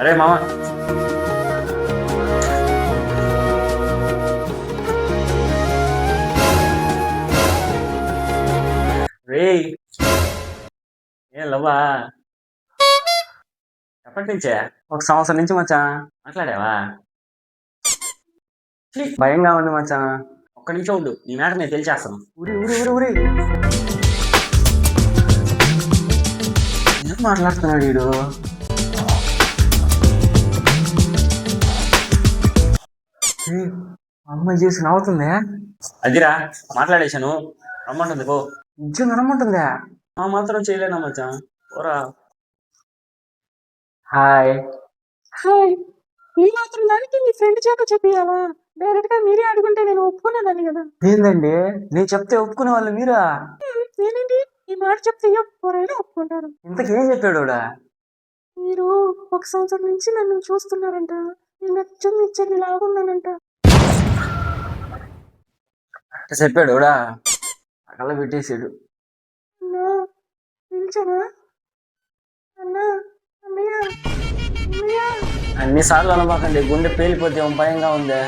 అరే మామ, రే ఏం లవ్వా? ఎప్పటి నుంచే? ఒక సంవత్సరం నుంచి మచ్చా. మాట్లాడావా? ఛీ, భయంగా ఉంది మచ్చా. ఒక్క నిమిషం ఉండు, నీ మాట నేను తెలిచేస్తాను. ఊరి ఊరి ఊరి ఊరి ఎందుకు మాట్లాడుతున్నాడు వీడు? ఏ, అమ్మాయి చేసి నవ్వుతుందే. అదిరా మాట్లాడేశాను, రమ్మంటుంది పో. నిజంగా రమ్మంటుందా? ఆ మాత్రం చేయలేనా మచ్చా, పోరా. హాయ్. హాయ్. ఈ మాత్రం దానికి మీ ఫ్రెండ్ చేత చెప్పియావా? డైరెక్ట్ గా మీరే అడుగుంటే నేను ఒప్పుకునేదాన్ని కదా. ఏందండి, నేను చెప్తే ఒప్పుకునే వాళ్ళు మీరా? నేనేంటి ఈ మాట చెప్తే ఎవరైనా ఒప్పుకుంటారు. ఇంతకేం చెప్పాడు వాడా? మీరు ఒక సంవత్సరం నుంచి నన్ను చూస్తున్నారంట. నేను నచ్చం ఇచ్చని లాగున్నానంట. అట్ట చెప్పాడు వాడా? అకల్లా పెట్టేసాడు. అన్నా పిలిచావా? అన్నా, అన్నయ్య, అన్నయ్య. అన్నిసార్లు అనమాకండి, గుండె పేలిపోతే భయంగా ఉందే.